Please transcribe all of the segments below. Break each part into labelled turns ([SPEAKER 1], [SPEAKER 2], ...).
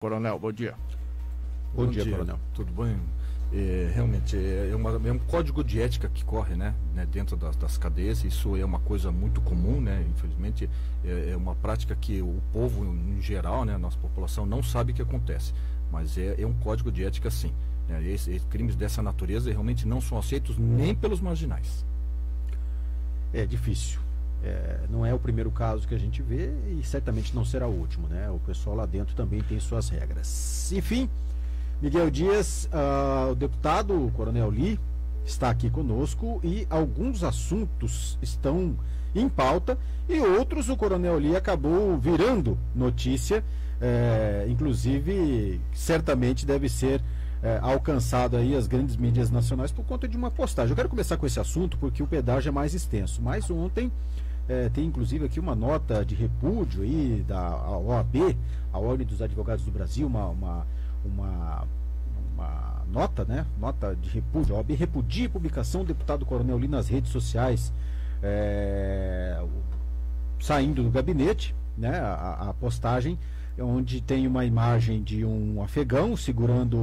[SPEAKER 1] Coronel, bom dia.
[SPEAKER 2] Bom dia, coronel.
[SPEAKER 3] Tudo bem? Realmente é um código de ética que corre, né, dentro das cadeias. Isso é uma coisa muito comum, né? Infelizmente é uma prática que o povo em geral, né, a nossa população não sabe o que acontece, mas é um código de ética, sim, né? Crimes dessa natureza realmente não são aceitos nem pelos marginais.
[SPEAKER 2] É difícil. Não é o primeiro caso que a gente vê e certamente não será o último, né? O pessoal lá dentro também tem suas regras. Enfim, Miguel Dias, o deputado, o Coronel Lee, está aqui conosco e alguns assuntos estão em pauta e outros o Coronel Lee acabou virando notícia, inclusive certamente deve ser alcançado aí as grandes mídias nacionais por conta de uma postagem. Eu quero começar com esse assunto porque o pedágio é mais extenso, mas ontem tem inclusive aqui uma nota de repúdio aí da OAB, a Ordem dos Advogados do Brasil, uma nota, né? Nota de repúdio. A OAB repudia a publicação do deputado Coronel Lee nas redes sociais, saindo do gabinete, né? A postagem onde tem uma imagem de um afegão segurando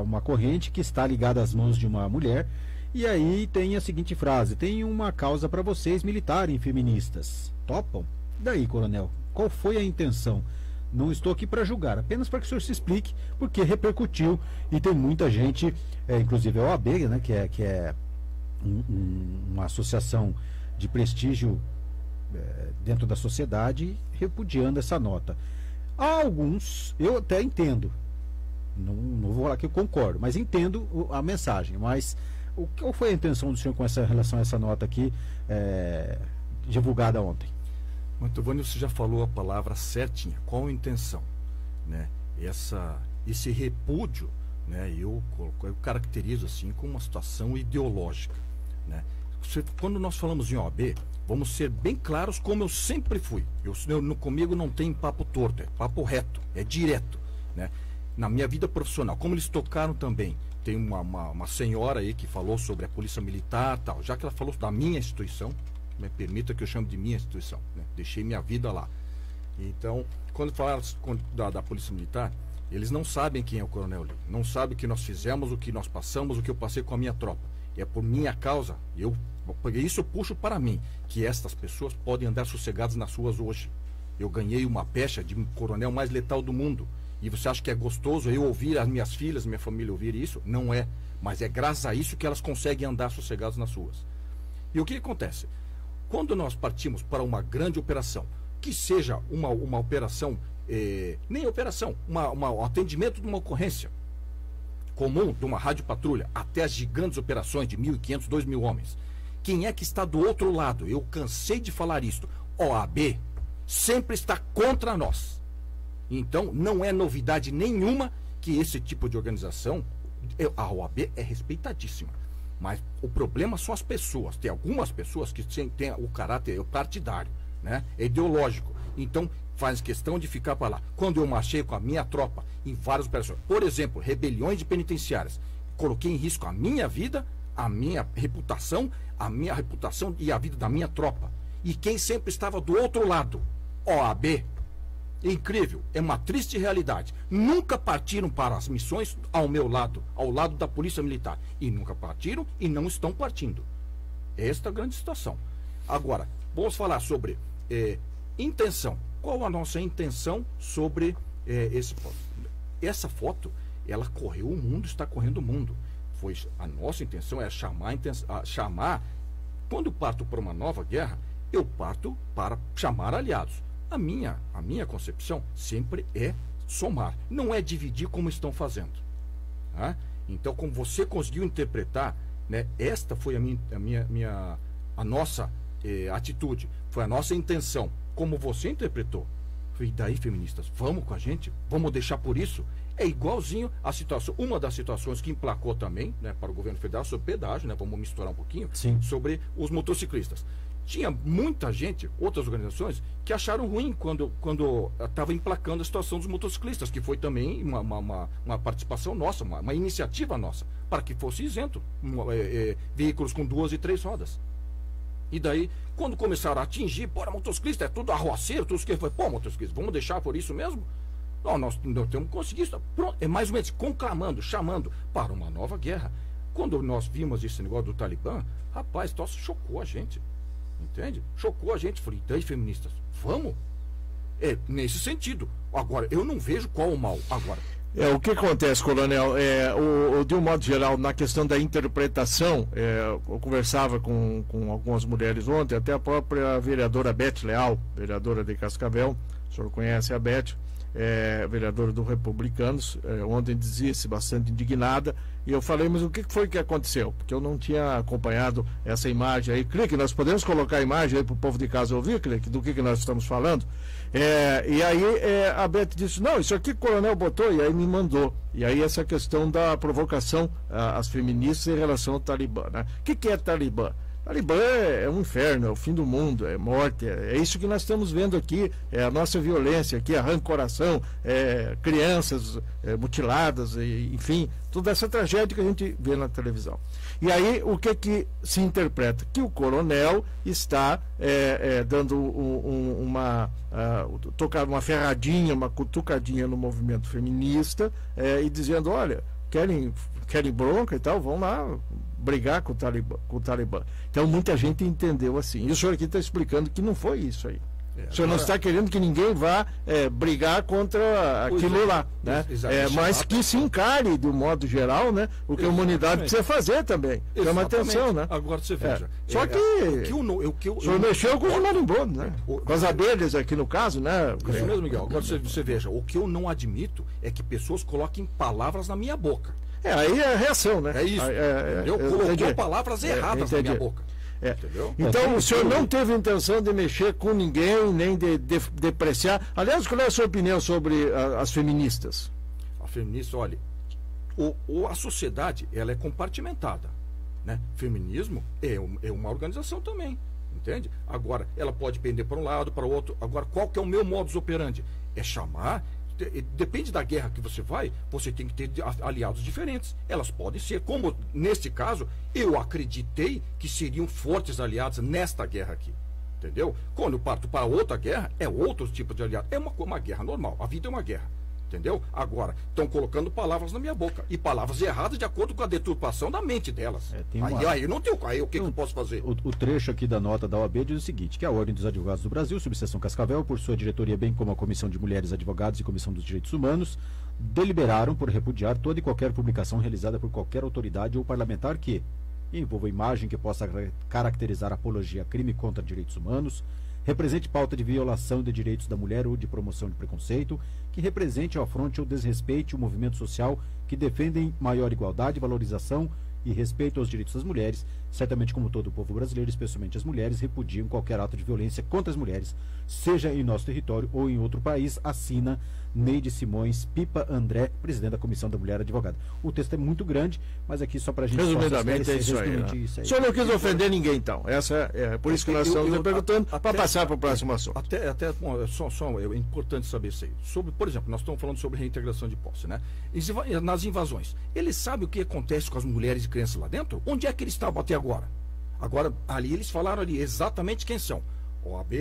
[SPEAKER 2] uma corrente que está ligada às mãos de uma mulher. E aí tem a seguinte frase: tem uma causa para vocês militarem feministas. Topam? Daí, coronel, qual foi a intenção? Não estou aqui para julgar, apenas para que o senhor se explique, porque repercutiu e tem muita gente, inclusive a OAB, né, que é uma associação de prestígio dentro da sociedade, repudiando essa nota. Há alguns, eu até entendo, não vou falar que eu concordo, mas entendo a mensagem, mas qual foi a intenção do senhor com relação a essa nota aqui, divulgada ontem?
[SPEAKER 3] Mantovani, você já falou a palavra certinha. Qual a intenção, né? Esse repúdio, né, eu caracterizo assim como uma situação ideológica, né? Quando nós falamos em OAB, vamos ser bem claros, como eu sempre fui. Comigo não tem papo torto, é papo reto, é direto, né? Na minha vida profissional, como eles tocaram também, tem uma senhora aí que falou sobre a polícia militar, tal. Já que ela falou da minha instituição, me permita que eu chame de minha instituição, né? Deixei minha vida lá. Então, quando falaram da polícia militar, eles não sabem quem é o Coronel Lee, não sabem o que nós fizemos, o que nós passamos, o que eu passei com a minha tropa. É por minha causa, isso eu puxo para mim, que estas pessoas podem andar sossegadas nas ruas hoje. Eu ganhei uma pecha de um coronel mais letal do mundo. E você acha que é gostoso eu ouvir as minhas filhas, minha família ouvir isso? Não é. Mas é graças a isso que elas conseguem andar sossegadas nas ruas. E o que acontece? Quando nós partimos para uma grande operação, que seja uma operação, nem operação, um atendimento de uma ocorrência comum, de uma rádio patrulha, até as gigantes operações de 1.500, 2.000 homens. Quem é que está do outro lado? Eu cansei de falar isso. OAB sempre está contra nós. Então, não é novidade nenhuma que esse tipo de organização, a OAB é respeitadíssima. Mas o problema são as pessoas. Tem algumas pessoas que têm o caráter partidário, né? É ideológico. Então, faz questão de ficar para lá. Quando eu marchei com a minha tropa em várias operações, por exemplo, rebeliões de penitenciárias, coloquei em risco a minha vida, a minha reputação e a vida da minha tropa. E quem sempre estava do outro lado? OAB. Incrível, é uma triste realidade. Nunca partiram para as missões ao meu lado, ao lado da polícia militar. E nunca partiram e não estão partindo. Esta é a grande situação. Agora, vamos falar sobre intenção. Qual a nossa intenção sobre esse foto? Essa foto, ela correu o mundo, está correndo o mundo. A nossa intenção é chamar. Quando eu parto para uma nova guerra, eu parto para chamar aliados. A minha concepção sempre é somar, não é dividir como estão fazendo. Tá? Então, como você conseguiu interpretar, né, esta foi a nossa atitude, foi a nossa intenção. Como você interpretou, e daí, feministas, vamos com a gente? Vamos deixar por isso? É igualzinho a situação, uma das situações que emplacou também, né, para o governo federal sobre pedágio, né, vamos misturar um pouquinho,
[SPEAKER 2] sim,
[SPEAKER 3] sobre os motociclistas. Tinha muita gente, outras organizações, que acharam ruim quando estava emplacando a situação dos motociclistas, que foi também uma participação nossa, uma iniciativa nossa, para que fosse isento veículos com 2 e 3 rodas. E daí, quando começaram a atingir, motociclista é tudo arroaceiro, tudo que foi, motociclista, vamos deixar por isso mesmo? Não, nós temos que conseguir isso. Pronto, é mais ou menos conclamando, chamando para uma nova guerra. Quando nós vimos esse negócio do Talibã, rapaz, isso chocou a gente. Entende? Chocou a gente. Falei, daí, feministas, vamos? É nesse sentido. Agora, eu não vejo qual o mal. Agora,
[SPEAKER 1] o que acontece, coronel, de um modo geral, na questão da interpretação, eu conversava com algumas mulheres ontem, até a própria vereadora Beth Leal, vereadora de Cascavel, o senhor conhece a Beth, vereadora do Republicanos, ontem dizia-se bastante indignada, e eu falei, mas o que foi que aconteceu? Porque eu não tinha acompanhado essa imagem aí. Clique, nós podemos colocar a imagem aí para o povo de casa ouvir, Clique, do que nós estamos falando? E aí a Beth disse, não, isso aqui o coronel botou, e aí me mandou. E aí essa questão da provocação às feministas em relação ao Talibã, né? O que é Talibã? Talibã é um inferno, é o fim do mundo, é morte, é isso que nós estamos vendo aqui, é a nossa violência aqui, arranca o coração, crianças mutiladas, enfim, toda essa tragédia que a gente vê na televisão. E aí, o que se interpreta? Que o coronel está dando uma ferradinha, uma cutucadinha no movimento feminista e dizendo, olha, querem bronca e tal, vão lá brigar com o Talibã. Então muita gente entendeu assim. E o senhor aqui está explicando que não foi isso aí. O senhor não está querendo que ninguém vá brigar contra aquilo lá, né? Mas que se encare, de um modo geral, né? O que a humanidade precisa fazer também. Chama atenção, né?
[SPEAKER 3] Agora você veja.
[SPEAKER 1] Só que o senhor mexeu com os marimbondos, né? Com as abelhas aqui no caso, né?
[SPEAKER 3] Isso mesmo, Miguel. Agora você veja, o que eu não admito é que pessoas coloquem palavras na minha boca.
[SPEAKER 1] Aí é a reação, né?
[SPEAKER 3] É isso. Eu colocou palavras erradas na minha boca. Entendeu?
[SPEAKER 1] Então o senhor não teve intenção de mexer com ninguém, nem de depreciar. Aliás, qual é a sua opinião sobre as feministas?
[SPEAKER 3] A feminista, olha, a sociedade ela é compartimentada, né? Feminismo é uma organização também, entende? Agora, ela pode pender para um lado, para o outro. Agora, qual que é o meu modus operandi? É chamar. Depende da guerra que você vai, você tem que ter aliados diferentes. Elas podem ser, como neste caso, eu acreditei que seriam fortes aliados nesta guerra aqui. Entendeu? Quando eu parto para outra guerra, é outro tipo de aliado. É uma guerra normal. A vida é uma guerra. Entendeu? Agora, estão colocando palavras na minha boca. E palavras erradas de acordo com a deturpação da mente delas. Aí não tem o que eu posso fazer?
[SPEAKER 2] O trecho aqui da nota da OAB diz o seguinte, que a Ordem dos Advogados do Brasil, subseção Cascavel, por sua diretoria, bem como a Comissão de Mulheres Advogados e Comissão dos Direitos Humanos, deliberaram por repudiar toda e qualquer publicação realizada por qualquer autoridade ou parlamentar que envolva imagem que possa caracterizar apologia a crime contra direitos humanos, represente pauta de violação de direitos da mulher ou de promoção de preconceito, que represente ou afronte ou desrespeite o movimento social que defendem maior igualdade, valorização e respeito aos direitos das mulheres, certamente como todo o povo brasileiro, especialmente as mulheres, repudiam qualquer ato de violência contra as mulheres, seja em nosso território ou em outro país, assina Neide Simões Pipa André, presidente da Comissão da Mulher Advogada. O texto é muito grande, mas aqui só para a gente...
[SPEAKER 1] Resumidamente é isso aí, né? O senhor não quis ofender ninguém, então. Por isso que nós estamos perguntando, para passar para o próximo assunto.
[SPEAKER 3] É importante saber isso aí. Por exemplo, nós estamos falando sobre reintegração de posse, né? Nas invasões. Eles sabem o que acontece com as mulheres e crianças lá dentro? Onde é que eles estavam até agora? Agora, ali eles falaram ali exatamente quem são. OAB,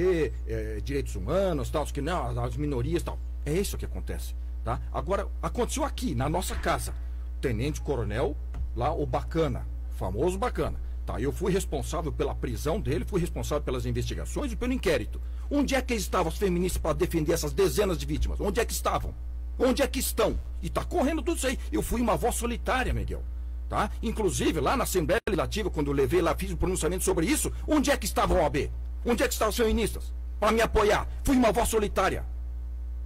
[SPEAKER 3] direitos humanos, tal, que não, as minorias, tal. É isso que acontece, tá? Agora, aconteceu aqui, na nossa casa. Tenente-coronel, lá, o Bacana, famoso Bacana. Tá, eu fui responsável pela prisão dele, fui responsável pelas investigações e pelo inquérito. Onde é que estavam as feministas para defender essas dezenas de vítimas? Onde é que estavam? Onde é que estão? E está correndo tudo isso aí. Eu fui uma voz solitária, Miguel. Tá? Inclusive, lá na Assembleia Legislativa, quando eu levei lá, fiz um pronunciamento sobre isso, onde é que estava a OAB? Onde é que estavam os feministas? Para me apoiar. Fui uma voz solitária.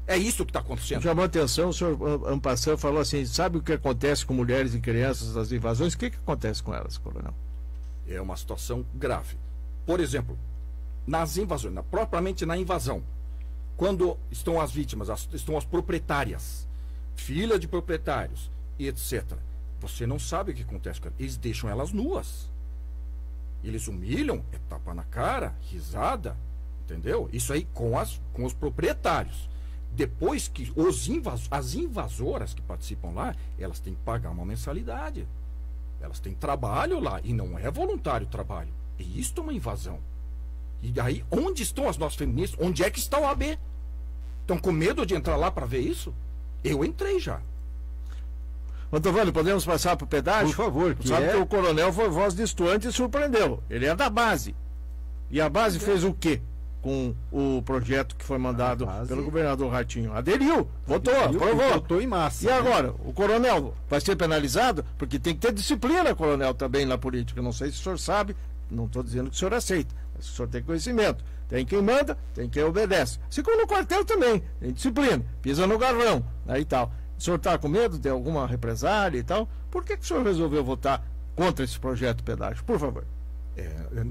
[SPEAKER 3] É isso que está acontecendo.
[SPEAKER 1] Chamou a atenção, o senhor Ampassan falou assim, sabe o que acontece com mulheres e crianças nas invasões? O que acontece com elas, coronel?
[SPEAKER 3] É uma situação grave. Por exemplo, nas invasões, propriamente na invasão, quando estão as vítimas, estão as proprietárias, filha de proprietários, e etc. Você não sabe o que acontece com elas. Eles deixam elas nuas. Eles humilham, tapa na cara, risada, entendeu? Isso aí com os proprietários. Depois que as invasoras que participam lá, elas têm que pagar uma mensalidade. Elas têm trabalho lá, e não é voluntário o trabalho. E isso é uma invasão. E aí, onde estão as nossas feministas? Onde é que está o AB? Estão com medo de entrar lá para ver isso? Eu entrei já.
[SPEAKER 1] Mantovani, podemos passar para o pedágio?
[SPEAKER 2] Por favor.
[SPEAKER 1] Sabe que o coronel foi voz distante e surpreendeu. Ele é da base. E a base fez o quê com o projeto que foi mandado pelo governador Ratinho? Aderiu, votou, aprovou.
[SPEAKER 2] Votou em massa.
[SPEAKER 1] E agora? O coronel vai ser penalizado? Porque tem que ter disciplina, coronel, também na política. Não sei se o senhor sabe, não estou dizendo que o senhor aceita, mas o senhor tem conhecimento. Tem quem manda, tem quem obedece. Assim como no quartel também, tem disciplina, pisa no garrão, aí e tal. O senhor está com medo de alguma represália e tal? Por que o senhor resolveu votar contra esse projeto de pedágio? Por favor.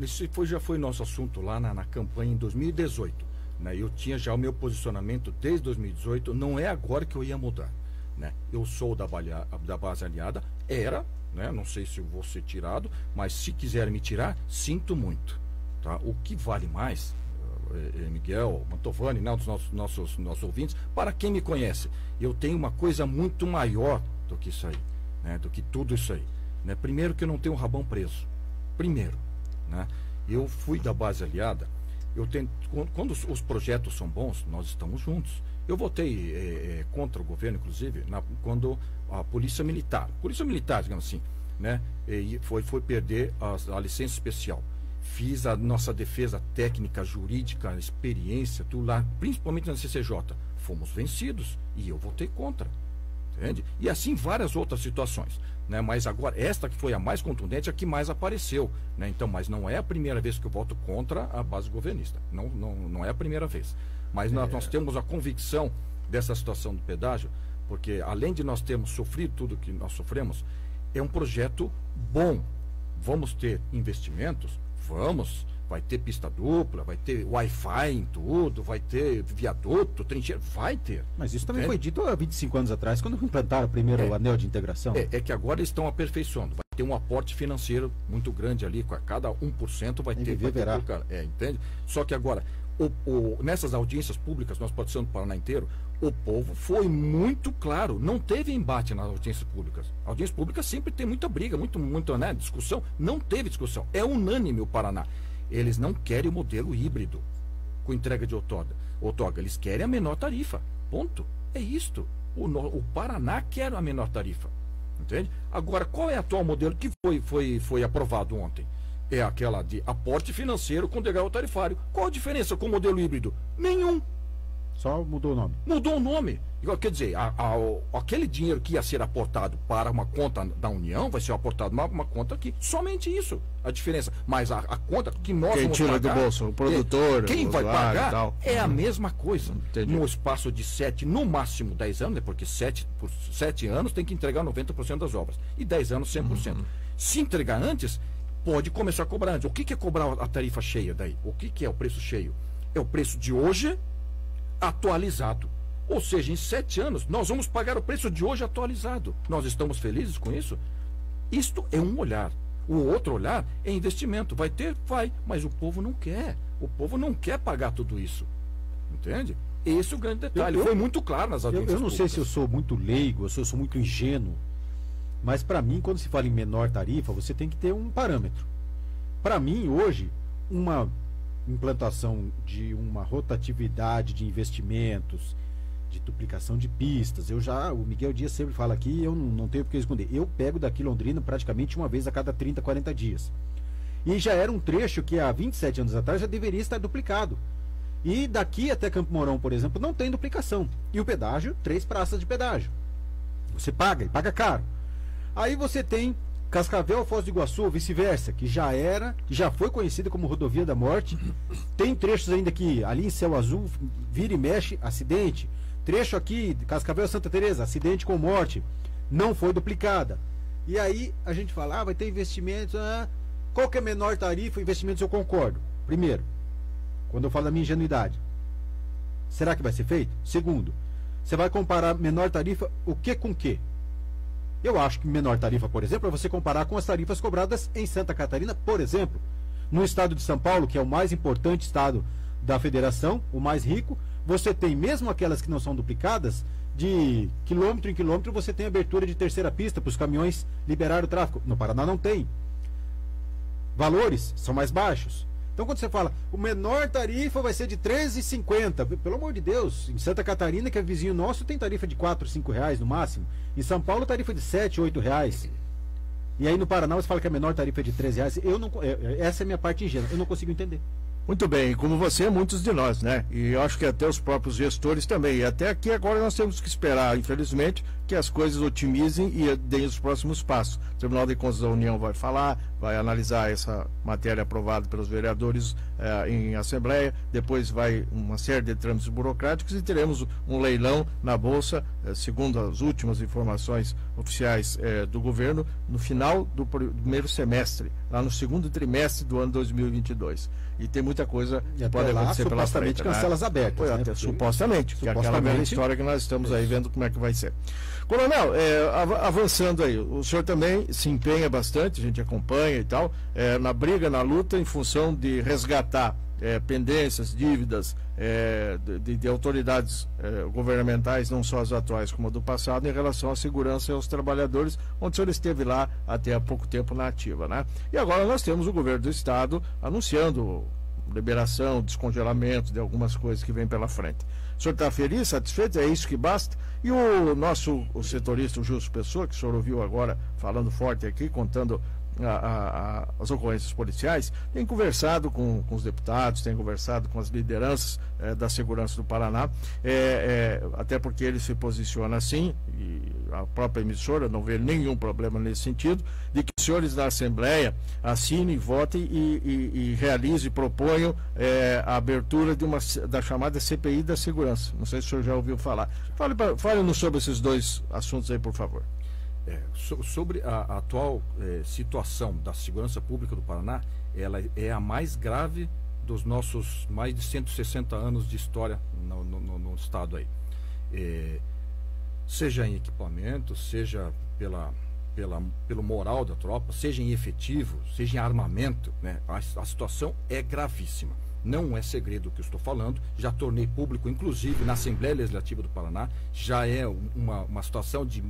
[SPEAKER 3] Esse já foi nosso assunto lá na campanha em 2018. Né? Eu tinha já o meu posicionamento desde 2018, não é agora que eu ia mudar. Né? Eu sou da base aliada, né? Não sei se eu vou ser tirado, mas se quiserem me tirar, sinto muito. Tá? O que vale mais, Miguel, Mantovani, né, dos nossos ouvintes, para quem me conhece, eu tenho uma coisa muito maior do que isso aí, né, do que tudo isso aí. Né? Primeiro que eu não tenho um rabão preso. Primeiro, né? Eu fui da base aliada, quando os projetos são bons, nós estamos juntos. Eu votei contra o governo, inclusive, quando a polícia militar, digamos assim, né, e foi perder a licença especial. Fiz a nossa defesa técnica, jurídica, experiência, tudo lá, principalmente na CCJ. Fomos vencidos e eu votei contra. Entende? E assim várias outras situações. Né? Mas agora, esta que foi a mais contundente, a que mais apareceu. Né? Então, mas não é a primeira vez que eu voto contra a base governista. Não é a primeira vez. Mas nós temos a convicção dessa situação do pedágio, porque além de nós termos sofrido tudo que nós sofremos, é um projeto bom. Vamos ter investimentos? Vamos. Vai ter pista dupla, vai ter Wi-Fi em tudo, vai ter viaduto, trincheira, vai ter.
[SPEAKER 2] Mas isso também foi dito há 25 anos atrás, quando implantaram o primeiro anel de integração.
[SPEAKER 3] É que agora eles estão aperfeiçoando. Vai ter um aporte financeiro muito grande ali, a cada 1% vai ter. Entende? Só que agora, nessas audiências públicas, nós participamos do Paraná inteiro, o povo foi muito claro, não teve embate nas audiências públicas. A audiência pública sempre tem muita briga, muita né, discussão. Não teve discussão. É unânime o Paraná. Eles não querem o modelo híbrido com entrega de outorga. Eles querem a menor tarifa. Ponto. É isto. O Paraná quer a menor tarifa. Entende? Agora, qual é o atual modelo que foi aprovado ontem? É aquela de aporte financeiro com degrau tarifário. Qual a diferença com o modelo híbrido? Nenhum.
[SPEAKER 2] Só mudou o nome.
[SPEAKER 3] Mudou o nome. Quer dizer, aquele dinheiro que ia ser aportado para uma conta da União vai ser aportado uma conta aqui. Somente isso. A diferença. Mas a conta que nós
[SPEAKER 1] quem
[SPEAKER 3] vamos
[SPEAKER 1] tira
[SPEAKER 3] pagar,
[SPEAKER 1] do bolso, o produtor,
[SPEAKER 3] quem vai pagar é a mesma coisa.
[SPEAKER 1] Entendi.
[SPEAKER 3] No espaço de 7, no máximo 10 anos, né, porque 7 anos tem que entregar 90% das obras. E 10 anos, 100%. Se entregar antes, pode começar a cobrar antes. O que é cobrar a tarifa cheia daí? O que é o preço cheio? É o preço de hoje atualizado. Ou seja, em 7 anos, nós vamos pagar o preço de hoje atualizado. Nós estamos felizes com isso? Isto é um olhar. O outro olhar é investimento. Vai ter? Vai. Mas o povo não quer. O povo não quer pagar tudo isso. Entende? Esse é o grande detalhe. Foi muito claro nas audiências
[SPEAKER 2] Eu não sei
[SPEAKER 3] públicas.
[SPEAKER 2] se eu sou muito leigo, se eu sou muito ingênuo, mas para mim, quando se fala em menor tarifa, você tem que ter um parâmetro. Para mim, hoje, uma implantação de uma rotatividade de investimentos, de duplicação de pistas, o Miguel Dias sempre fala aqui, eu não tenho por que esconder, eu pego daqui Londrina praticamente uma vez a cada 30, 40 dias. E já era um trecho que há 27 anos atrás já deveria estar duplicado. E daqui até Campo Mourão, por exemplo, não tem duplicação. E o pedágio, 3 praças de pedágio. Você paga, e paga caro. Aí você tem Cascavel, Foz do Iguaçu, vice-versa, que já foi conhecida como Rodovia da Morte. Tem trechos ainda que ali em Céu Azul, vira e mexe, acidente. Trecho aqui, Cascavel, Santa Teresa, acidente com morte. Não foi duplicada. E aí a gente fala, vai ter investimentos, qual que é a menor tarifa? Investimentos eu concordo. Primeiro, quando eu falo da minha ingenuidade, será que vai ser feito? Segundo, você vai comparar menor tarifa o que com o que? Eu acho que menor tarifa, por exemplo, é você comparar com as tarifas cobradas em Santa Catarina, por exemplo. No estado de São Paulo, que é o mais importante estado da federação, o mais rico, você tem mesmo aquelas que não são duplicadas, de quilômetro em quilômetro, você tem abertura de terceira pista para os caminhões liberar o tráfego. No Paraná não tem. Valores são mais baixos. Então, quando você fala, o menor tarifa vai ser de R$13,50, pelo amor de Deus, em Santa Catarina, que é vizinho nosso, tem tarifa de R$4, R$5 no máximo. Em São Paulo, tarifa de R$7, R$8. E aí no Paraná você fala que a menor tarifa é de R$13. Essa é a minha parte ingênua, eu não consigo entender.
[SPEAKER 1] Muito bem, como você, muitos de nós, né? E eu acho que até os próprios gestores também. E até aqui agora nós temos que esperar, infelizmente, que as coisas otimizem e deem os próximos passos. O Tribunal de Contas da União vai falar, vai analisar essa matéria aprovada pelos vereadores em Assembleia, depois vai uma série de trâmites burocráticos e teremos um leilão na Bolsa, segundo as últimas informações oficiais do governo, no final do primeiro semestre, lá no segundo trimestre do ano 2022. E tem muita coisa que pode acontecer pela frente.
[SPEAKER 2] Supostamente cancelas abertas.
[SPEAKER 1] Né? Até, supostamente, que é aquela velha história que nós estamos aí vendo como é que vai ser. Coronel, avançando aí, o senhor também se empenha bastante, a gente acompanha e tal, na briga, na luta, em função de resgatar pendências, dívidas de autoridades governamentais, não só as atuais como a do passado, em relação à segurança e aos trabalhadores, onde o senhor esteve lá até há pouco tempo na ativa, né? E agora nós temos o governo do estado anunciando liberação, descongelamento de algumas coisas que vêm pela frente. O senhor está feliz, satisfeito? É isso que basta? E o setorista, o Justo Pessoa, que o senhor ouviu agora falando forte aqui, contando as ocorrências policiais, tem conversado com os deputados, tem conversado com as lideranças da segurança do Paraná, até porque ele se posiciona assim, e a própria emissora não vê nenhum problema nesse sentido, de que os senhores da Assembleia assinem, votem e realizem, proponham a abertura da chamada CPI da segurança. Não sei se o senhor já ouviu falar. Fale-nos sobre esses dois assuntos aí, por favor.
[SPEAKER 3] Sobre a atual situação da segurança pública do Paraná, ela é a mais grave dos nossos mais de 160 anos de história no estado aí. Seja em equipamento, seja pelo moral da tropa, seja em efetivo, seja em armamento, né? A situação é gravíssima. Não é segredo o que eu estou falando, já tornei público, inclusive na Assembleia Legislativa do Paraná, já é uma situação de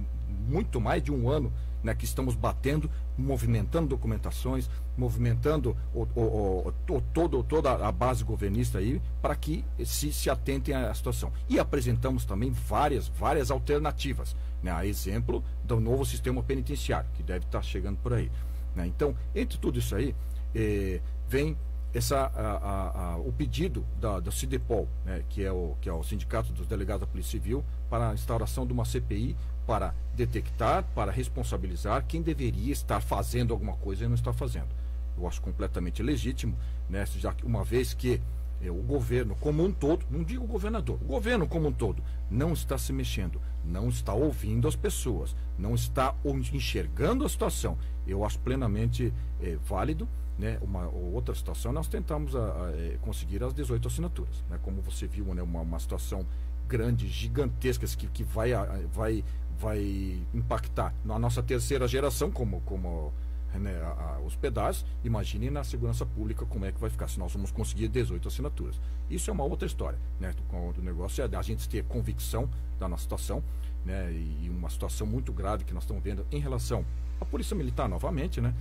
[SPEAKER 3] muito mais de um ano, né, que estamos batendo, movimentando documentações, movimentando toda a base governista aí, para que se atentem à situação. E apresentamos também várias alternativas, né, a exemplo do novo sistema penitenciário, que deve estar chegando por aí, né? Então, entre tudo isso aí, vem o pedido da CIDEPOL, né, que é o Sindicato dos Delegados da Polícia Civil, para a instauração de uma CPI para detectar, para responsabilizar quem deveria estar fazendo alguma coisa e não está fazendo. Eu acho completamente legítimo, né, já que uma vez que o governo como um todo, não digo o governador, o governo como um todo não está se mexendo, não está ouvindo as pessoas, não está enxergando a situação. Eu acho plenamente válido, né? Uma outra situação, nós tentamos conseguir as 18 assinaturas, né? Como você viu, né? Uma situação grande, gigantesca, que vai impactar na nossa terceira geração, como né, os pedágios. Imagine na segurança pública como é que vai ficar se nós vamos conseguir 18 assinaturas. Isso é uma outra história, né? O negócio é a gente ter convicção da nossa situação, né? E uma situação muito grave que nós estamos vendo em relação à Polícia Militar novamente, né?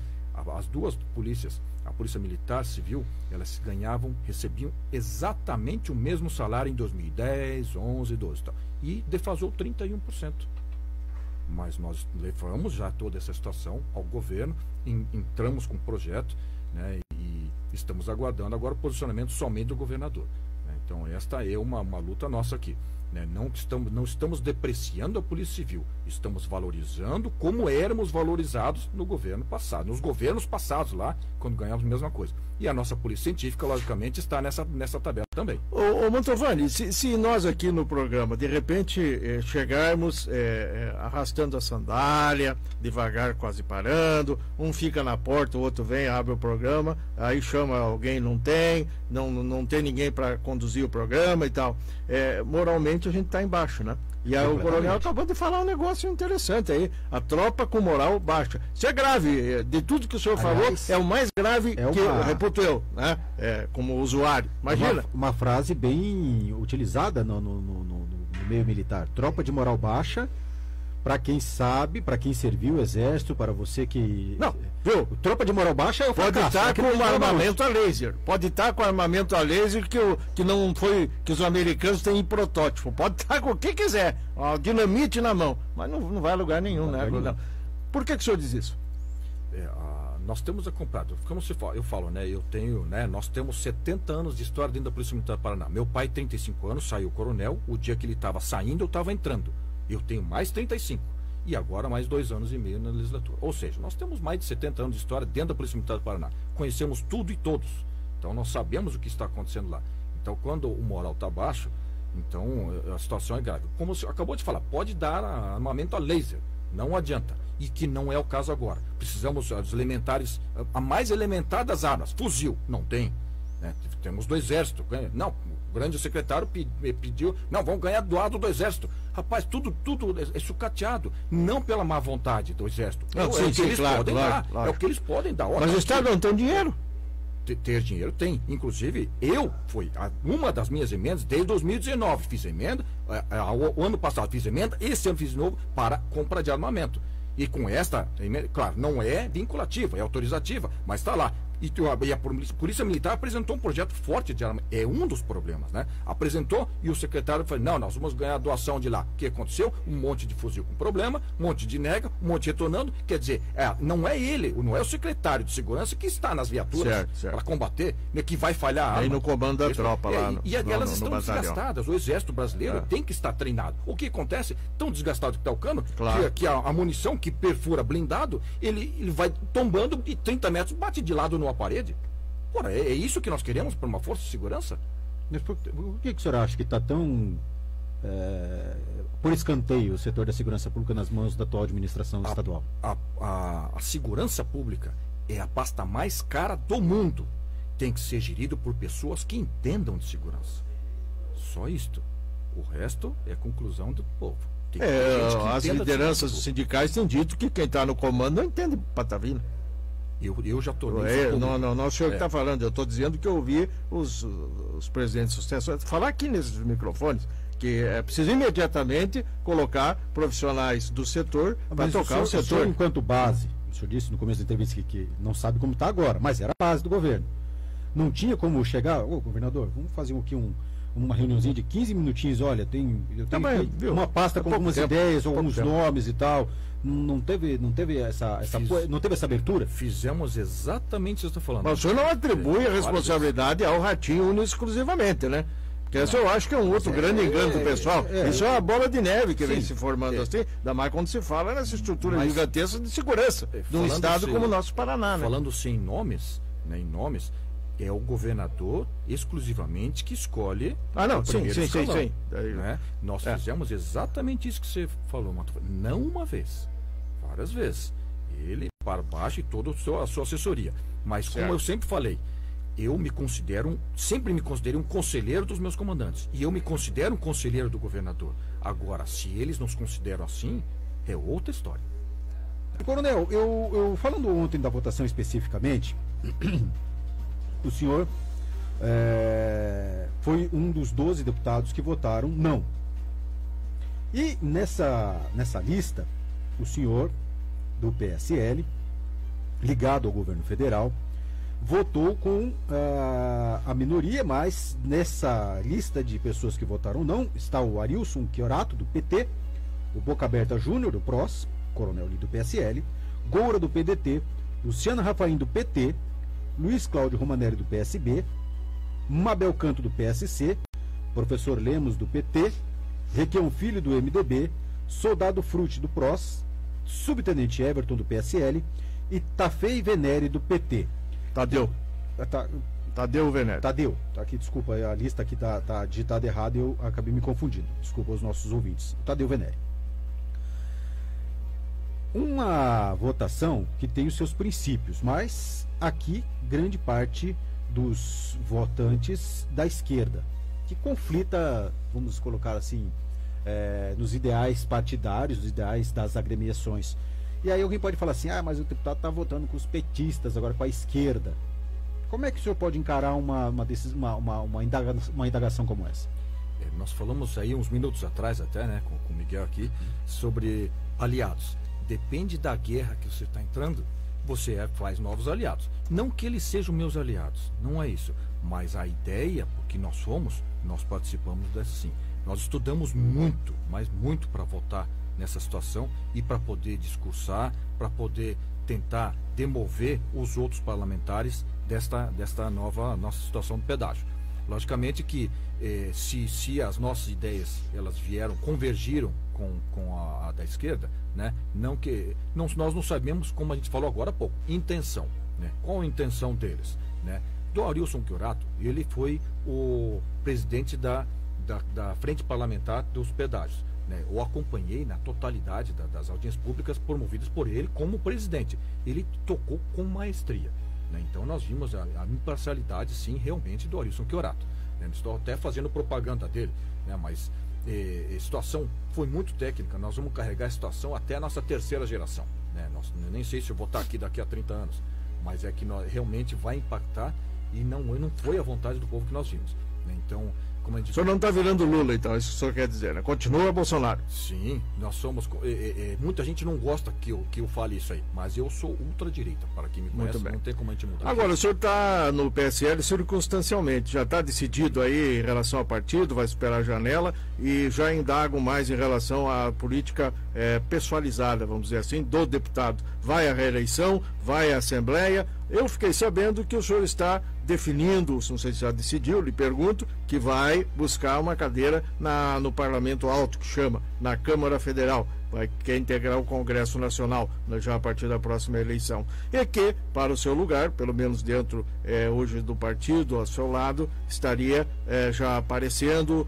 [SPEAKER 3] As duas polícias, a Polícia Militar Civil, elas recebiam exatamente o mesmo salário em 2010, 11, 12 e defasou 31%. Mas nós levamos já toda essa situação ao governo, entramos com o projeto, né, e estamos aguardando agora o posicionamento somente do governador, né? Então esta é uma luta nossa aqui, né? Não estamos depreciando a Polícia Civil, estamos valorizando como éramos valorizados no governo passado, nos governos passados lá, quando ganhávamos a mesma coisa. E a nossa Polícia Científica, logicamente, está nessa tabela também.
[SPEAKER 1] Ô Mantovani, se nós aqui no programa, de repente, chegarmos arrastando a sandália, devagar, quase parando, um fica na porta, o outro vem, abre o programa, aí chama alguém, não tem ninguém para conduzir o programa e tal. Moralmente a gente está embaixo, né? E aí o coronel acabou de falar um negócio interessante aí, a tropa com moral baixa. Isso é grave, de tudo que o senhor falou, é o mais grave que eu reputo eu, né? Como usuário. Imagina.
[SPEAKER 2] Uma frase bem utilizada no meio militar. Tropa de moral baixa, Para quem sabe, para quem serviu o exército, para você que...
[SPEAKER 1] Não, viu?
[SPEAKER 2] Tropa de moral baixa é o
[SPEAKER 1] Pode
[SPEAKER 2] fracasso,
[SPEAKER 1] estar
[SPEAKER 2] que
[SPEAKER 1] com
[SPEAKER 2] não
[SPEAKER 1] um
[SPEAKER 2] tem
[SPEAKER 1] armamento a laser. Pode estar com armamento a laser que não foi. Que os americanos têm em protótipo. Pode estar com o que quiser. Ó, dinamite na mão. Mas não vai a lugar nenhum, né? Não. Por que o senhor diz isso?
[SPEAKER 3] Nós temos acompanhado, como eu falo, né? Eu tenho, né? Nós temos 70 anos de história dentro da Polícia Militar do Paraná. Meu pai, 35 anos, saiu coronel. O dia que ele estava saindo, eu estava entrando. Eu tenho mais 35. E agora mais 2 anos e meio na legislatura. Ou seja, nós temos mais de 70 anos de história dentro da Polícia Militar do Paraná. Conhecemos tudo e todos. Então nós sabemos o que está acontecendo lá. Então quando o moral está baixo, então a situação é grave. Como você acabou de falar, pode dar armamento a laser. Não adianta. E que não é o caso agora. Precisamos as elementares, a mais elementar das armas. Fuzil. Não tem. Né? Temos do Exército. Não, o grande secretário pediu. Não, vamos ganhar doado do Exército. Rapaz, tudo é sucateado. Não pela má vontade do Exército.
[SPEAKER 1] Não,
[SPEAKER 3] é o que eles podem dar. É o que eles podem dar.
[SPEAKER 1] Mas o Estado não tem dinheiro.
[SPEAKER 3] Ter dinheiro tem. Inclusive, uma das minhas emendas, desde 2019, fiz emenda. O ano passado fiz emenda. Esse ano fiz de novo para compra de armamento. E com esta, claro, não é vinculativa, é autorizativa, mas está lá. E a Polícia Militar apresentou um projeto forte de arma. É um dos problemas, né? Apresentou e o secretário falou, não, nós vamos ganhar doação de lá. O que aconteceu? Um monte de fuzil com problema, um monte de nega, um monte retornando. Quer dizer, não é ele, não é o secretário de segurança que está nas viaturas para combater, né, que vai falhar a arma.
[SPEAKER 1] Aí no comando da tropa lá.
[SPEAKER 3] E elas estão desgastadas. O Exército Brasileiro tem que estar treinado. O que acontece? Tão desgastado que está o cano, que a munição que perfura blindado, ele vai tombando e 30 metros bate de lado no parede. Ora, é isso que nós queremos para uma força de segurança?
[SPEAKER 2] Mas por que o senhor acha que está tão por escanteio o setor da segurança pública nas mãos da atual administração estadual?
[SPEAKER 3] A segurança pública é a pasta mais cara do mundo. Tem que ser gerido por pessoas que entendam de segurança. Só isto. O resto é conclusão do povo.
[SPEAKER 1] As lideranças sindicais têm dito que quem está no comando não entende patavina.
[SPEAKER 3] Eu já estou...
[SPEAKER 1] Não, o senhor que está falando. Eu estou dizendo que eu ouvi os presidentes sucessores falar aqui nesses microfones que é preciso imediatamente colocar profissionais do setor para tocar o setor.
[SPEAKER 2] O senhor, enquanto base, o senhor disse no começo da entrevista que não sabe como está agora, mas era a base do governo. Não tinha como chegar, governador, vamos fazer aqui uma reuniãozinha de 15 minutinhos, olha, eu tenho uma pasta com algumas ideias, alguns nomes e tal. Não teve essa abertura?
[SPEAKER 3] Fizemos exatamente o que você está falando.
[SPEAKER 1] Mas o senhor não atribui a responsabilidade ao Ratinho único exclusivamente, né? Porque isso eu acho que é um outro grande engano do pessoal. Isso é uma bola de neve que vem se formando assim, ainda mais quando se fala nessa estrutura gigantesca de segurança de um estado como o nosso Paraná, né?
[SPEAKER 3] Falando-se em nomes, é o governador exclusivamente que escolhe o primeiro escalão. Sim. Né? Nós fizemos exatamente isso que você falou, não uma vez, várias vezes. Ele para baixo e toda a sua assessoria. Mas como eu sempre falei, eu sempre me considerei um conselheiro dos meus comandantes. E eu me considero um conselheiro do governador. Agora, se eles nos consideram assim, é outra história.
[SPEAKER 2] Coronel, eu falando ontem da votação especificamente, o senhor foi um dos 12 deputados que votaram não. E nessa lista, o senhor do PSL, ligado ao governo federal, votou com a minoria, mas nessa lista de pessoas que votaram não está o Arilson Chiorato, do PT, o Boca Aberta Júnior, do PROS, coronel do PSL, Goura, do PDT, Luciana Rafaim, do PT, Luiz Cláudio Romanelli, do PSB, Mabel Canto, do PSC, professor Lemos, do PT, Requião Filho, do MDB, Soldado Frutti, do PROS, subtenente Everton, do PSL e Tafei Venere, do PT.
[SPEAKER 1] Tadeu Venere.
[SPEAKER 2] Tadeu. Tá aqui, desculpa, a lista aqui tá digitada errada e eu acabei me confundindo. Desculpa aos nossos ouvintes. Tadeu Venere. Uma votação que tem os seus princípios, mas aqui grande parte dos votantes da esquerda, que conflita, vamos colocar assim, nos ideais partidários, nos ideais das agremiações. E aí alguém pode falar assim, mas o deputado está votando com os petistas, agora com a esquerda. Como é que o senhor pode encarar uma indagação como essa?
[SPEAKER 3] Nós falamos aí uns minutos atrás até, né, com o Miguel aqui, sobre aliados. Depende da guerra que você está entrando, você faz novos aliados. Não que eles sejam meus aliados, não é isso. Mas a ideia que nós somos, nós participamos dessa sim. Nós estudamos muito, mas muito para votar nessa situação e para poder discursar, para poder tentar demover os outros parlamentares desta nova nossa situação do pedágio. Logicamente que se as nossas ideias elas convergiram com a da esquerda, né? Nós não sabemos, como a gente falou agora há pouco, intenção, né? Qual a intenção deles, né? Do Arilson Chiorato, ele foi o presidente da Frente Parlamentar dos Pedágios, né? Eu acompanhei na totalidade das audiências públicas promovidas por ele como presidente. Ele tocou com maestria, né? Então nós vimos a imparcialidade, sim, realmente do Arilson Chiorato, né? Estou até fazendo propaganda dele, né? Mas a situação foi muito técnica. Nós vamos carregar a situação até a nossa terceira geração, né? Eu nem sei se eu vou estar aqui daqui a 30 anos, mas é que realmente vai impactar e não foi a vontade do povo que nós vimos, né? Então, como a gente...
[SPEAKER 1] O senhor não está virando Lula, então, isso que o senhor quer dizer, né? Continua Bolsonaro.
[SPEAKER 3] Sim, nós somos... muita gente não gosta que eu fale isso aí, mas eu sou ultradireita. Para quem me conhece, não tem como a gente mudar.
[SPEAKER 1] Agora, o senhor está no PSL circunstancialmente, já está decidido aí em relação ao partido, vai esperar a janela e já indago mais em relação à política pessoalizada, vamos dizer assim, do deputado. Vai à reeleição, vai à Assembleia. Eu fiquei sabendo que o senhor está definindo, não sei se já decidiu, lhe pergunto, que vai buscar uma cadeira no Parlamento Alto, que chama, na Câmara Federal, quer integrar o Congresso Nacional, já a partir da próxima eleição. E que, para o seu lugar, pelo menos dentro hoje do partido, ao seu lado, estaria já aparecendo,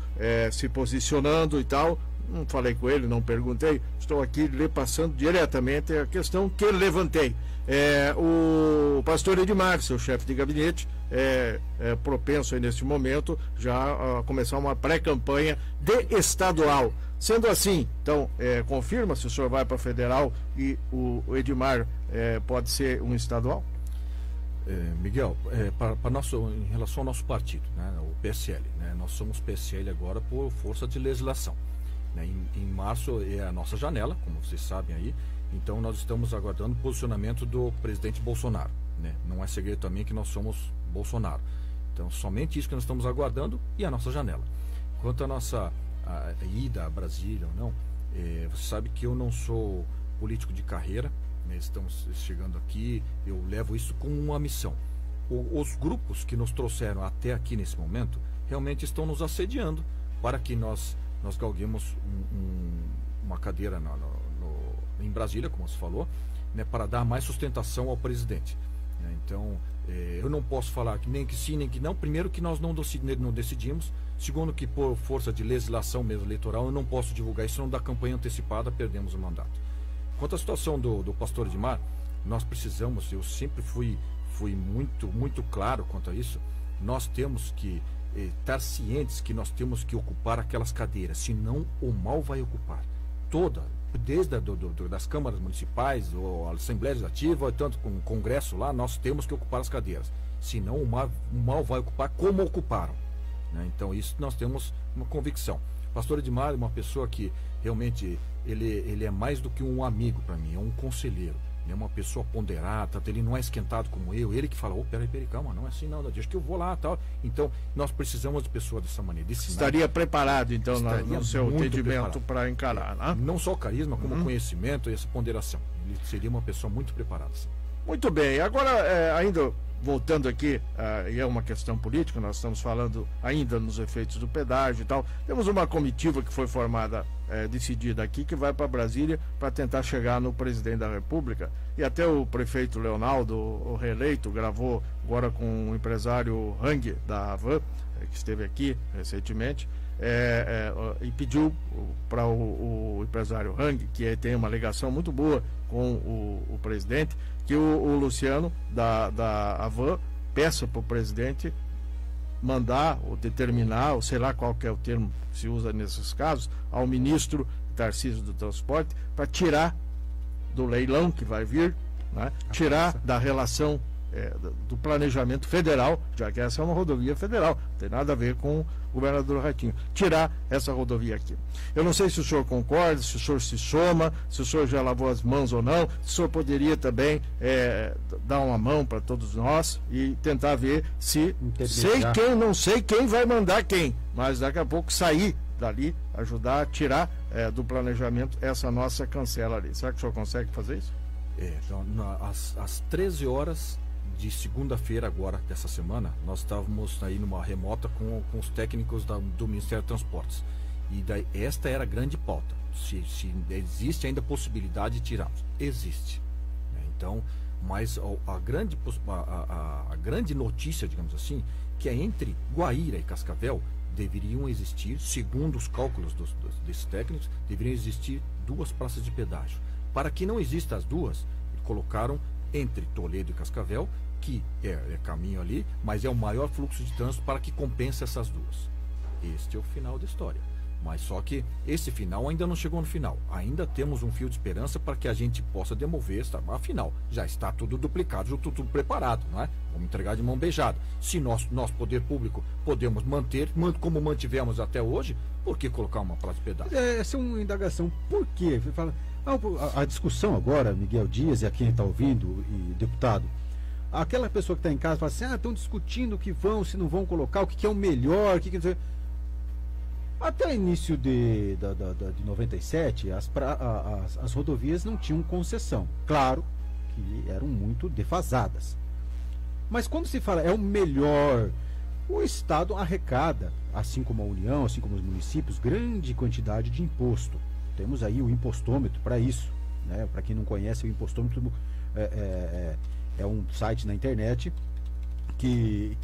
[SPEAKER 1] se posicionando e tal. Não falei com ele, não perguntei, estou aqui lhe passando diretamente a questão que levantei. O pastor Edmar, seu chefe de gabinete, propenso aí neste momento já a começar uma pré-campanha de estadual. Sendo assim, então, confirma se o senhor vai para federal e o Edmar pode ser um estadual?
[SPEAKER 3] Miguel, em relação ao nosso partido, né, o PSL, né, nós somos PSL agora por força de legislação, né? Em março é a nossa janela, como vocês sabem aí. Então nós estamos aguardando o posicionamento do presidente Bolsonaro, né? Não é segredo também que nós somos Bolsonaro. Então somente isso que nós estamos aguardando e a nossa janela. Quanto à nossa ida a Brasília ou não, você sabe que eu não sou político de carreira, né? Estamos chegando aqui, eu levo isso como uma missão. Os grupos que nos trouxeram até aqui nesse momento realmente estão nos assediando para que nós galguemos uma cadeira em Brasília, como você falou, né, para dar mais sustentação ao presidente, né? Então, eu não posso falar que nem que sim, nem que não. Primeiro, que nós não decidimos. Segundo, que por força de legislação mesmo eleitoral, eu não posso divulgar isso, não da campanha antecipada, perdemos o mandato. Quanto à situação do pastor Edmar, nós precisamos, eu sempre fui muito, muito claro quanto a isso, nós temos que estar cientes que nós temos que ocupar aquelas cadeiras, senão o mal vai ocupar desde das câmaras municipais ou a Assembleia Legislativa, tanto com o Congresso lá, nós temos que ocupar as cadeiras, senão o mal vai ocupar como ocuparam, né? Então isso nós temos uma convicção. O pastor Edmar é uma pessoa que realmente ele é mais do que um amigo para mim, é um conselheiro, é uma pessoa ponderada, ele não é esquentado como eu, ele que fala, peraí, calma, não é assim não, deixa que eu vou lá, tal. Então nós precisamos de pessoas dessa maneira.
[SPEAKER 1] Estaria preparado então no seu entendimento para encarar, né?
[SPEAKER 3] Não só carisma, como conhecimento e essa ponderação. Ele seria uma pessoa muito preparada, sim.
[SPEAKER 1] Muito bem, agora ainda voltando aqui, e é uma questão política, nós estamos falando ainda nos efeitos do pedágio e tal. Temos uma comitiva que foi formada, decidida aqui, que vai para Brasília para tentar chegar no presidente da República. E até o prefeito Leonardo, o reeleito, gravou agora com o empresário Hang da Havan, que esteve aqui recentemente, e pediu para o empresário Hang, que tem uma ligação muito boa com o presidente, que o Luciano da Havan peça para o presidente mandar ou determinar, ou sei lá qual que é o termo que se usa nesses casos, ao ministro Tarcísio do Transporte, para tirar do leilão que vai vir, né, tirar da relação do planejamento federal, já que essa é uma rodovia federal, não tem nada a ver com o governador Ratinho, tirar essa rodovia aqui. Eu não sei se o senhor concorda, se o senhor se soma, se o senhor já lavou as mãos ou não, se o senhor poderia também dar uma mão para todos nós e tentar ver se não sei quem vai mandar quem, mas daqui a pouco sair dali, ajudar a tirar do planejamento essa nossa cancela ali. Será que o senhor consegue fazer isso?
[SPEAKER 3] Então, às 13 horas de segunda-feira agora, dessa semana, nós estávamos aí numa remota com os técnicos do Ministério de Transportes. E daí, esta era a grande pauta. Se existe ainda a possibilidade de tirarmos. Existe. Então, mas a grande notícia, digamos assim, que é entre Guaíra e Cascavel, deveriam existir, segundo os cálculos desses técnicos, deveriam existir 2 praças de pedágio. Para que não existam as duas, colocaram entre Toledo e Cascavel, que é caminho ali, mas é o maior fluxo de trânsito para que compense essas duas. Este é o final da história. Mas só que esse final ainda não chegou no final. Ainda temos um fio de esperança para que a gente possa demover, afinal, já está tudo duplicado, já tudo preparado, não é? Vamos entregar de mão beijada. Se nosso poder público podemos manter, como mantivemos até hoje, por que colocar uma praça de pedágio?
[SPEAKER 2] Essa é uma indagação. Por quê? Fala, a discussão agora, Miguel Dias e a quem está ouvindo, e deputado, aquela pessoa que está em casa fala assim, estão discutindo o que vão, se não vão colocar, o que é o melhor, Até o início de 97, as rodovias não tinham concessão. Claro que eram muito defasadas. Mas quando se fala é o melhor, o Estado arrecada, assim como a União, assim como os municípios, grande quantidade de imposto. Temos aí o impostômetro para isso, né? Para quem não conhece, o impostômetro é um site na internet que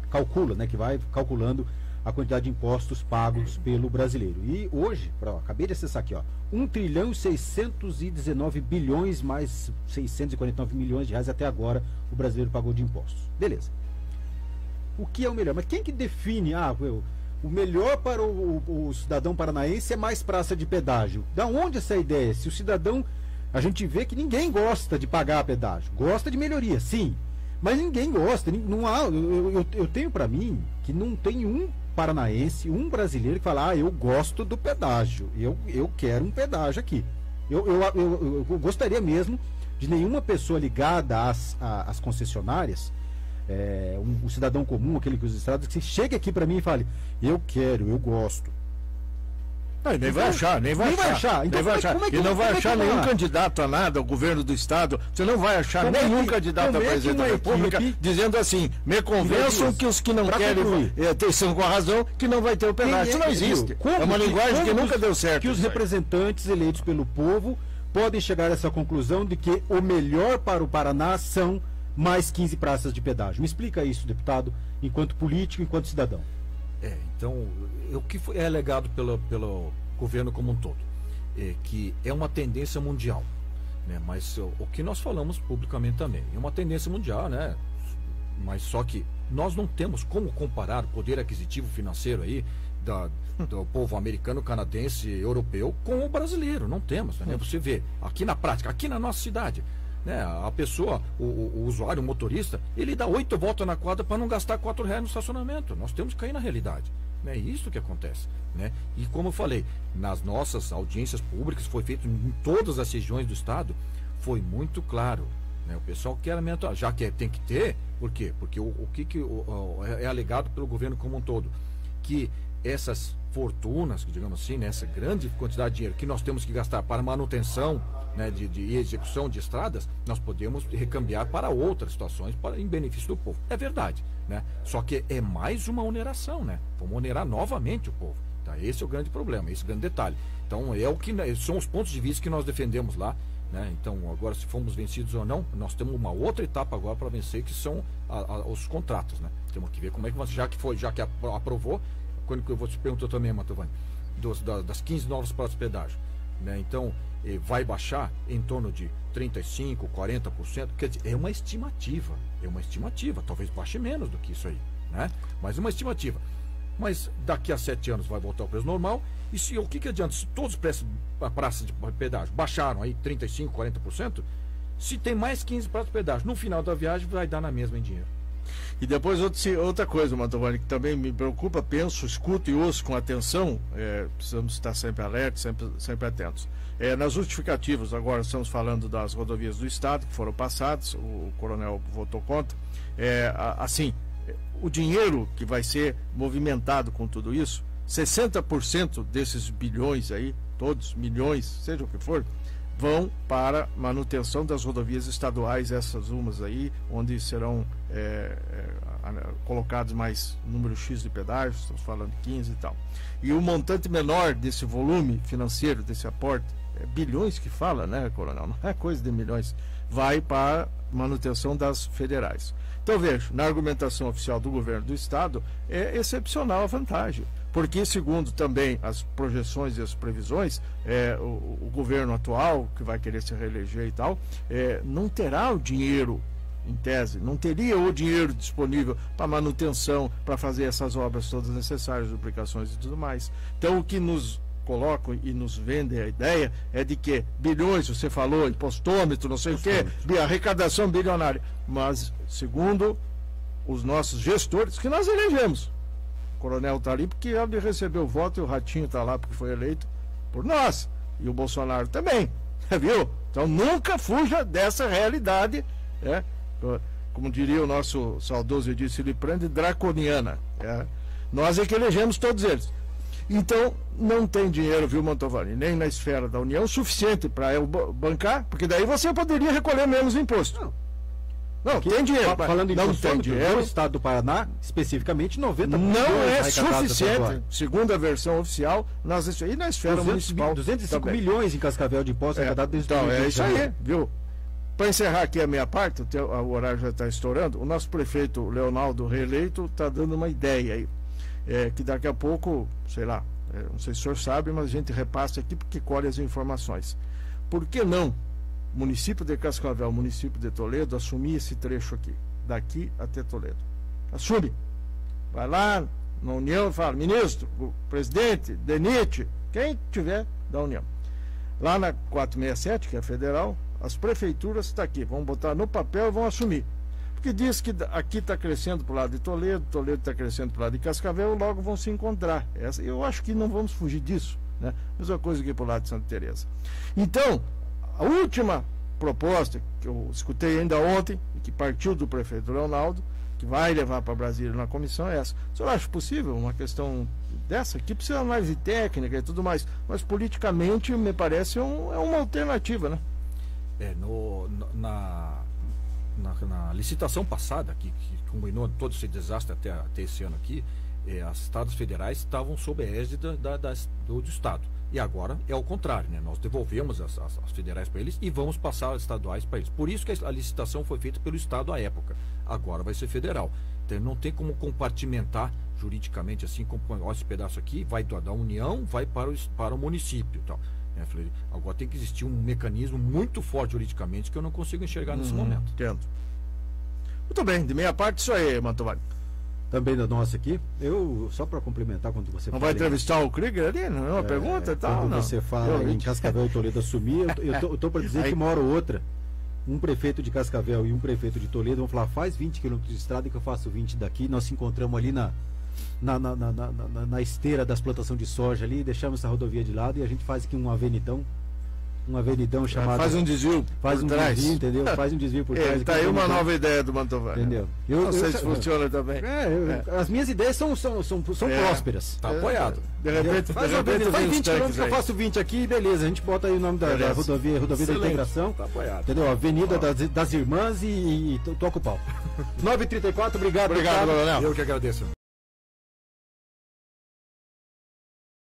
[SPEAKER 2] calcula, né? Que vai calculando a quantidade de impostos pagos pelo brasileiro. E hoje, acabei de acessar aqui, 1 trilhão e 619 bilhões mais 649 milhões de reais até agora o brasileiro pagou de impostos. Beleza. O que é o melhor? Mas quem que define, o melhor para o cidadão paranaense é mais praça de pedágio? Da onde essa ideia? Se o cidadão, a gente vê que ninguém gosta de pagar pedágio. Gosta de melhoria, sim. Mas ninguém gosta. Não há, eu tenho para mim que não tem um paranaense, um brasileiro que fala, eu gosto do pedágio, eu quero um pedágio aqui. Eu gostaria mesmo de nenhuma pessoa ligada às concessionárias, um cidadão comum, aquele que usa estradas, que chegue aqui para mim e fale, eu quero, eu gosto.
[SPEAKER 1] Não, nem vai achar. Então, e não vai achar nenhum candidato a nada, o governo do estado. Você não vai achar nenhum candidato a presidente da República dizendo assim, me convençam que os que não querem estão com a razão, que não vai ter o pedágio. Isso não existe. É uma linguagem que nunca deu certo.
[SPEAKER 2] Que os representantes eleitos pelo povo podem chegar a essa conclusão de que o melhor para o Paraná são mais 15 praças de pedágio. Me explica isso, deputado, enquanto político, enquanto cidadão.
[SPEAKER 3] Então, o que é alegado pelo governo como um todo, que é uma tendência mundial, né? Mas o que nós falamos publicamente também, é uma tendência mundial, né? Mas só que nós não temos como comparar o poder aquisitivo financeiro aí do povo americano, canadense, europeu com o brasileiro, não temos, né? Você vê, aqui na prática, aqui na nossa cidade, né, a pessoa, o usuário, o motorista, ele dá 8 voltas na quadra para não gastar R$4 no estacionamento. Nós temos que cair na realidade. É isso que acontece, né? E como eu falei, nas nossas audiências públicas, foi feito em todas as regiões do estado, foi muito claro, né? O pessoal quer aumentar, já que tem que ter, por quê? Porque o que é alegado pelo governo como um todo, que essas fortunas, digamos assim, né, essa grande quantidade de dinheiro que nós temos que gastar para manutenção, né, de execução de estradas, nós podemos recambiar para outras situações em benefício do povo. É verdade, né? Só que é mais uma oneração, né? Vamos onerar novamente o povo. Tá? Esse é o grande problema, esse é o grande detalhe. Então, são os pontos de vista que nós defendemos lá, né? Então, agora, se fomos vencidos ou não, nós temos uma outra etapa agora para vencer, que são os contratos, né? Temos que ver como é que já que aprovou, quando eu vou te perguntar também, Mantovani, das 15 novas praças de pedágio, né? Então, vai baixar em torno de 35%, 40%, quer dizer, é uma estimativa, talvez baixe menos do que isso aí, né? Mas é uma estimativa. Mas daqui a 7 anos vai voltar ao preço normal, e o que adianta? Se todos os praças de pedágio baixaram aí 35%, 40%, Se tem mais 15 pratos de pedágio, no final da viagem vai dar na mesma em dinheiro.
[SPEAKER 1] E depois outra coisa, Mantovani, que também me preocupa, penso, escuto e ouço com atenção, precisamos estar sempre alertos, sempre atentos. Nas justificativas, agora estamos falando das rodovias do Estado, que foram passadas, o coronel votou contra. Assim, o dinheiro que vai ser movimentado com tudo isso, 60% desses bilhões aí, todos, milhões, seja o que for, vão para manutenção das rodovias estaduais, essas umas aí, onde serão colocados mais número X de pedágios, estamos falando 15 e tal. E o montante menor desse volume financeiro, desse aporte, bilhões que fala, né, coronel? Não é coisa de milhões, vai para manutenção das federais. Então, vejo, na argumentação oficial do governo do Estado, é excepcional a vantagem. Porque, segundo também as projeções e as previsões, o governo atual, que vai querer se reeleger e tal, não terá o dinheiro, em tese, não teria o dinheiro disponível para manutenção, para fazer essas obras todas necessárias, duplicações e tudo mais. Então, o que nos colocam e nos vendem a ideia é de que bilhões, você falou, impostômetro, não sei o quê, arrecadação bilionária. Mas, segundo os nossos gestores, que nós elegemos, o coronel está ali porque ele recebeu o voto e o Ratinho está lá porque foi eleito por nós. E o Bolsonaro também, viu? Então nunca fuja dessa realidade, como diria o nosso saudoso Edício Liprandi, draconiana. Nós é que elegemos todos eles. Então não tem dinheiro, viu, Mantovani, nem na esfera da União suficiente para eu bancar, porque daí você poderia recolher menos imposto. Não,
[SPEAKER 2] aqui,
[SPEAKER 1] tem dinheiro.
[SPEAKER 2] Falando em
[SPEAKER 1] não tem dinheiro.
[SPEAKER 2] No estado do Paraná, especificamente 90
[SPEAKER 1] não é suficiente,
[SPEAKER 2] agora.
[SPEAKER 1] Segundo a versão oficial, e na esfera municipal.
[SPEAKER 2] 205 milhões em Cascavel de impostos arrecadados desde
[SPEAKER 1] então, é isso aí, viu? Para encerrar aqui a minha parte, o horário já está estourando, o nosso prefeito Leonardo reeleito está dando uma ideia aí. Que daqui a pouco, sei lá, não sei se o senhor sabe, mas a gente repassa aqui porque colhe as informações. Por que não município de Cascavel, município de Toledo, assumir esse trecho aqui, daqui até Toledo? Assume. Vai lá na União e fala, ministro, o presidente, DENIT, quem tiver da União. Lá na 467, que é federal, as prefeituras estão aqui, vão botar no papel e vão assumir. Porque diz que aqui está crescendo para o lado de Toledo, Toledo está crescendo para o lado de Cascavel, logo vão se encontrar. Eu acho que não vamos fugir disso, né? Mesma coisa aqui para o lado de Santa Teresa. Então, a última proposta que eu escutei ainda ontem, e que partiu do prefeito Leonardo, que vai levar para Brasília na comissão, é essa. O senhor acha possível uma questão dessa? Que precisa de análise técnica e tudo mais, mas politicamente me parece uma alternativa, né?
[SPEAKER 3] Na licitação passada, que combinou todo esse desastre até esse ano aqui, as estados federais estavam sob a égide do Estado. E agora é o contrário, né? Nós devolvemos as federais para eles e vamos passar as estaduais para eles. Por isso que a licitação foi feita pelo Estado à época. Agora vai ser federal. Então não tem como compartimentar juridicamente assim, como esse pedaço aqui vai da União, vai para o município e tal. Agora tem que existir um mecanismo muito forte juridicamente que eu não consigo enxergar nesse momento.
[SPEAKER 1] Entendo. Muito bem, de minha parte isso aí, Mantovani.
[SPEAKER 2] Também da nossa aqui, eu só para complementar quando você
[SPEAKER 1] não vai entrevistar o Krieger ali? Não é uma pergunta e tal?
[SPEAKER 2] Quando
[SPEAKER 1] não.
[SPEAKER 2] Você fala em Cascavel e Toledo assumir, eu tô para dizer que uma hora ou outra, um prefeito de Cascavel e um prefeito de Toledo vão falar, faz 20 quilômetros de estrada que eu faço 20 daqui, nós se encontramos ali na esteira das plantações de soja ali, deixamos essa rodovia de lado e a gente faz aqui um avenidão chamado...
[SPEAKER 1] Faz um desvio
[SPEAKER 2] por trás. Desvio, entendeu? Faz um desvio por trás.
[SPEAKER 1] Tá aí uma nova ideia do Mantovani.
[SPEAKER 2] Entendeu?
[SPEAKER 1] Não sei se funciona também.
[SPEAKER 2] As minhas ideias são prósperas.
[SPEAKER 3] Tá apoiado.
[SPEAKER 1] De repente
[SPEAKER 2] faz 20 quilômetros que eu faço 20 aqui, beleza. A gente bota aí o nome da rodovia da integração.
[SPEAKER 3] Tá apoiado.
[SPEAKER 2] Entendeu? Avenida das Irmãs e toca o pau. 9h34, obrigado.
[SPEAKER 1] Obrigado, Coronel.
[SPEAKER 3] Eu que agradeço.